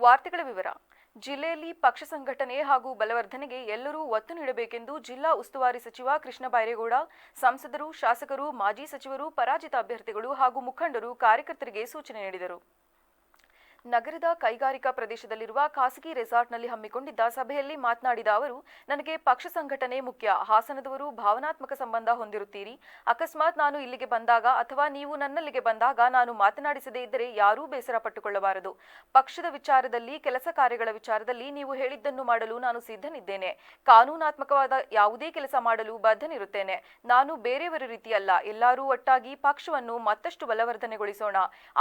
ವಾರ್ತೆಗಳ ವಿವರ. ಜಿಲ್ಲೆಯಲ್ಲಿ ಪಕ್ಷ ಸಂಘಟನೆ ಹಾಗೂ ಬಲವರ್ಧನೆಗೆ ಎಲ್ಲರೂ ಒತ್ತು ನೀಡಬೇಕೆಂದು ಜಿಲ್ಲಾ ಉಸ್ತುವಾರಿ ಸಚಿವ ಕೃಷ್ಣ ಬೈರೇಗೌಡ, ಸಂಸದರು, ಶಾಸಕರು, ಮಾಜಿ ಸಚಿವರು, ಪರಾಜಿತ ಅಭ್ಯರ್ಥಿಗಳು ಹಾಗೂ ಮುಖಂಡರು ಕಾರ್ಯಕರ್ತರಿಗೆ ಸೂಚನೆ ನೀಡಿದರು. ನಗರದ ಕೈಗಾರಿಕಾ ಪ್ರದೇಶದಲ್ಲಿರುವ ಖಾಸಗಿ ರೆಸಾರ್ಟ್ನಲ್ಲಿ ಹಮ್ಮಿಕೊಂಡಿದ್ದ ಸಭೆಯಲ್ಲಿ ಮಾತನಾಡಿದ ಅವರು, ನನಗೆ ಪಕ್ಷ ಸಂಘಟನೆ ಮುಖ್ಯ. ಹಾಸನದವರು ಭಾವನಾತ್ಮಕ ಸಂಬಂಧ ಹೊಂದಿರುತ್ತೀರಿ. ಅಕಸ್ಮಾತ್ ನಾನು ಇಲ್ಲಿಗೆ ಬಂದಾಗ ಅಥವಾ ನೀವು ನನ್ನಲ್ಲಿಗೆ ಬಂದಾಗ ನಾನು ಮಾತನಾಡಿಸದೇ ಇದ್ದರೆ ಯಾರೂ ಬೇಸರ ಪಟ್ಟುಕೊಳ್ಳಬಾರದು. ಪಕ್ಷದ ವಿಚಾರದಲ್ಲಿ, ಕೆಲಸ ಕಾರ್ಯಗಳ ವಿಚಾರದಲ್ಲಿ ನೀವು ಹೇಳಿದ್ದನ್ನು ಮಾಡಲು ನಾನು ಸಿದ್ಧನಿದ್ದೇನೆ. ಕಾನೂನಾತ್ಮಕವಾದ ಯಾವುದೇ ಕೆಲಸ ಮಾಡಲು ಬದ್ಧನಿರುತ್ತೇನೆ. ನಾನು ಬೇರೆಯವರ ರೀತಿಯಲ್ಲ. ಎಲ್ಲರೂ ಒಟ್ಟಾಗಿ ಪಕ್ಷವನ್ನು ಮತ್ತಷ್ಟು ಬಲವರ್ಧನೆಗೊಳಿಸೋಣ.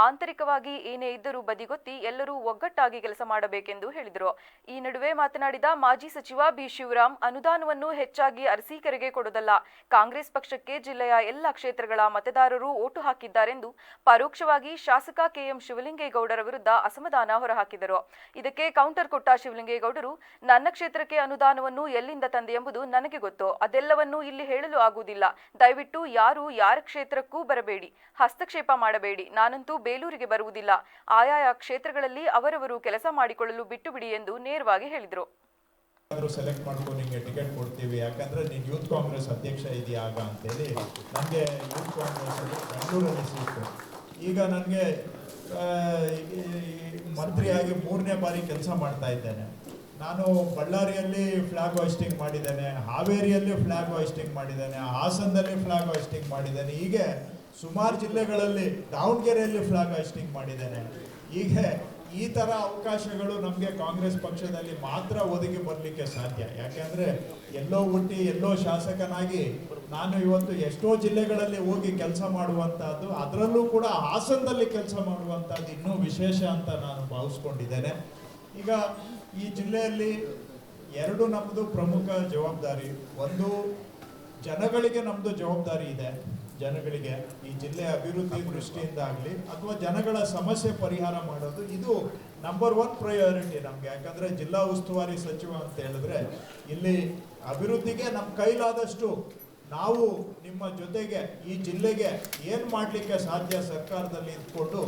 ಆಂತರಿಕವಾಗಿ ಏನೇ ಇದ್ದರೂ ಬದಿಗೊತ್ತಿ ಎಲ್ಲರೂ ಒಗ್ಗಟ್ಟಾಗಿ ಕೆಲಸ ಮಾಡಬೇಕೆಂದು ಹೇಳಿದರು. ಈ ನಡುವೆ ಮಾತನಾಡಿದ ಮಾಜಿ ಸಚಿವ ಬಿ. ಶಿವರಾಮ್, ಅನುದಾನವನ್ನು ಹೆಚ್ಚಾಗಿ ಅರಸೀಕೆರೆಗೆ ಕೊಡೋದಲ್ಲ, ಕಾಂಗ್ರೆಸ್ ಪಕ್ಷಕ್ಕೆ ಜಿಲ್ಲೆಯ ಎಲ್ಲ ಕ್ಷೇತ್ರಗಳ ಮತದಾರರು ಓಟು ಹಾಕಿದ್ದಾರೆಂದು ಪರೋಕ್ಷವಾಗಿ ಶಾಸಕ ಕೆಎಂ ಶಿವಲಿಂಗೇಗೌಡರ ವಿರುದ್ಧ ಅಸಮಾಧಾನ ಹೊರಹಾಕಿದರು. ಇದಕ್ಕೆ ಕೌಂಟರ್ ಕೊಟ್ಟ ಶಿವಲಿಂಗೇಗೌಡರು, ನನ್ನ ಕ್ಷೇತ್ರಕ್ಕೆ ಅನುದಾನವನ್ನು ಎಲ್ಲಿಂದ ತಂದೆ ಎಂಬುದು ನನಗೆ ಗೊತ್ತು. ಅದೆಲ್ಲವನ್ನೂ ಇಲ್ಲಿ ಹೇಳಲು ಆಗುವುದಿಲ್ಲ. ದಯವಿಟ್ಟು ಯಾರು ಯಾರ ಕ್ಷೇತ್ರಕ್ಕೂ ಬರಬೇಡಿ, ಹಸ್ತಕ್ಷೇಪ ಮಾಡಬೇಡಿ. ನಾನಂತೂ ಬೇಲೂರಿಗೆ ಬರುವುದಿಲ್ಲ. ಆಯಾಯ ಕ್ಷೇತ್ರಗಳಲ್ಲಿ ಅವರವರು ಕೆಲಸ ಮಾಡಿಕೊಳ್ಳಲು ಬಿಟ್ಟು ಬಿಡಿ ಎಂದು ನೇರವಾಗಿ ಹೇಳಿದರು. ಸೆಲೆಕ್ಟ್ ಮಾಡ್ಕೊಂಡು ನಿಮಗೆ ಟಿಕೆಟ್ ಕೊಡ್ತೀವಿ, ಯಾಕಂದ್ರೆ ನೀನು ಯೂತ್ ಕಾಂಗ್ರೆಸ್ ಅಧ್ಯಕ್ಷ ಇದೆಯಾ ಆಗ ಅಂತೇಳಿ ನನಗೆ ಯೂತ್ ಕಾಂಗ್ರೆಸ್ ಬೆಂಗಳೂರಲ್ಲಿ ಸಿಕ್ತು. ಈಗ ನನಗೆ ಮಂತ್ರಿಯಾಗಿ 3ನೇ ಬಾರಿ ಕೆಲಸ ಮಾಡ್ತಾ ಇದ್ದೇನೆ. ನಾನು ಬಳ್ಳಾರಿಯಲ್ಲಿ ಫ್ಲಾಗ್ ಹಾಯಿಸ್ಟಿಂಗ್ ಮಾಡಿದ್ದೇನೆ, ಹಾವೇರಿಯಲ್ಲಿ ಫ್ಲಾಗ್ ಹಾಯಿಸ್ಟಿಂಗ್ ಮಾಡಿದ್ದೇನೆ, ಹಾಸನದಲ್ಲಿ ಫ್ಲಾಗ್ ಹಾಯಿಸ್ಟಿಂಗ್ ಮಾಡಿದ್ದೇನೆ, ಹೀಗೆ ಸುಮಾರು ಜಿಲ್ಲೆಗಳಲ್ಲಿ, ದಾವಣಗೆರೆಯಲ್ಲಿ ಫ್ಲಾಗ್ ಹಾಯಿಸ್ಟಿಂಗ್ ಮಾಡಿದ್ದೇನೆ. ಹೀಗೆ ಈ ಥರ ಅವಕಾಶಗಳು ನಮಗೆ ಕಾಂಗ್ರೆಸ್ ಪಕ್ಷದಲ್ಲಿ ಮಾತ್ರ ಒದಗಿ ಬರಲಿಕ್ಕೆ ಸಾಧ್ಯ. ಯಾಕೆಂದರೆ ಎಲ್ಲೋ ಹುಟ್ಟಿ ಎಲ್ಲೋ ಶಾಸಕನಾಗಿ ನಾನು ಇವತ್ತು ಎಷ್ಟೋ ಜಿಲ್ಲೆಗಳಲ್ಲಿ ಹೋಗಿ ಕೆಲಸ ಮಾಡುವಂಥದ್ದು, ಅದರಲ್ಲೂ ಕೂಡ ಹಾಸನದಲ್ಲಿ ಕೆಲಸ ಮಾಡುವಂಥದ್ದು ಇನ್ನೂ ವಿಶೇಷ ಅಂತ ನಾನು ಭಾವಿಸ್ಕೊಂಡಿದ್ದೇನೆ. ಈಗ ಈ ಜಿಲ್ಲೆಯಲ್ಲಿ ಎರಡು ನಮ್ಮದು ಪ್ರಮುಖ ಜವಾಬ್ದಾರಿ. ಒಂದು, ಜನಗಳಿಗೆ ನಮ್ಮದು ಜವಾಬ್ದಾರಿ ಇದೆ. ಜನಗಳಿಗೆ ಈ ಜಿಲ್ಲೆ ಅಭಿವೃದ್ಧಿ ದೃಷ್ಟಿಯಿಂದ ಆಗಲಿ ಅಥವಾ ಜನಗಳ ಸಮಸ್ಯೆ ಪರಿಹಾರ ಮಾಡೋದು, ಇದು ನಂಬರ್ 1 ಪ್ರಯಾರಿಟಿ ನಮಗೆ. ಯಾಕಂದರೆ ಜಿಲ್ಲಾ ಉಸ್ತುವಾರಿ ಸಚಿವ ಅಂತ ಹೇಳಿದ್ರೆ ಇಲ್ಲಿ ಅಭಿವೃದ್ಧಿಗೆ ನಮ್ಮ ಕೈಲಾದಷ್ಟು ನಾವು ನಿಮ್ಮ ಜೊತೆಗೆ ಈ ಜಿಲ್ಲೆಗೆ ಏನು ಮಾಡಲಿಕ್ಕೆ ಸಾಧ್ಯ ಸರ್ಕಾರದಲ್ಲಿ ಇದ್ಕೊಂಡು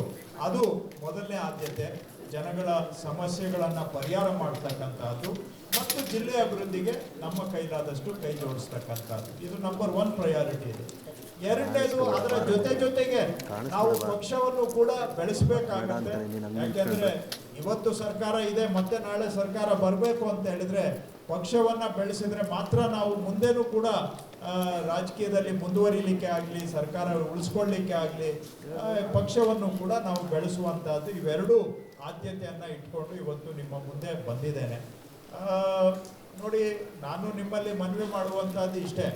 ಅದು ಮೊದಲನೇ ಆದ್ಯತೆ. ಜನಗಳ ಸಮಸ್ಯೆಗಳನ್ನು ಪರಿಹಾರ ಮಾಡ್ತಕ್ಕಂಥದ್ದು ಮತ್ತು ಜಿಲ್ಲೆ ಅಭಿವೃದ್ಧಿಗೆ ನಮ್ಮ ಕೈಲಾದಷ್ಟು ಕೈ ಜೋಡಿಸ್ತಕ್ಕಂಥದ್ದು, ಇದು ನಂಬರ್ 1 ಪ್ರಯಾರಿಟಿ ಇದೆ. ಎರಡನೇದು, ಅದರ ಜೊತೆಗೆ ನಾವು ಪಕ್ಷವನ್ನು ಕೂಡ ಬೆಳೆಸಬೇಕಾಗುತ್ತೆ. ಯಾಕೆಂದ್ರೆ ಇವತ್ತು ಸರ್ಕಾರ ಇದೆ, ಮತ್ತೆ ನಾಳೆ ಸರ್ಕಾರ ಬರಬೇಕು ಅಂತ ಹೇಳಿದ್ರೆ ಪಕ್ಷವನ್ನ ಬೆಳೆಸಿದ್ರೆ ಮಾತ್ರ ನಾವು ಮುಂದೆನೂ ಕೂಡ ರಾಜಕೀಯದಲ್ಲಿ ಮುಂದುವರಿಲಿಕ್ಕೆ ಆಗಲಿ, ಸರ್ಕಾರ ಉಳಿಸ್ಕೊಳ್ಳಿಕ್ಕೆ ಆಗಲಿ, ಪಕ್ಷವನ್ನು ಕೂಡ ನಾವು ಬೆಳೆಸುವಂತಹದ್ದು. ಇವೆರಡೂ ಆದ್ಯತೆಯನ್ನ ಇಟ್ಕೊಂಡು ಇವತ್ತು ನಿಮ್ಮ ಮುಂದೆ ಬಂದಿದ್ದೇನೆ. ನೋಡಿ, ನಾನು ನಿಮ್ಮಲ್ಲಿ ಮನವಿ ಮಾಡುವಂತಹದ್ದು ಇಷ್ಟೇ.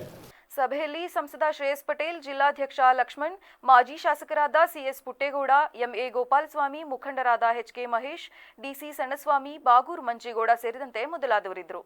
ಸಭೆಯಲ್ಲಿ ಸಂಸದ ಶ್ರೇಯಸ್ ಪಟೇಲ್, ಜಿಲ್ಲಾಧ್ಯಕ್ಷ ಲಕ್ಷ್ಮಣ್, ಮಾಜಿ ಶಾಸಕರಾದ ಸಿಎಸ್ ಪುಟ್ಟೇಗೌಡ, ಎಂಎ ಗೋಪಾಲಸ್ವಾಮಿ, ಮುಖಂಡರಾದ ಎಚ್ಕೆ ಮಹೇಶ್, ಡಿಸಿ ಸಣ್ಣಸ್ವಾಮಿ, ಬಾಗೂರು ಮಂಜೇಗೌಡ ಸೇರಿದಂತೆ ಮೊದಲಾದವರಿದ್ದರು.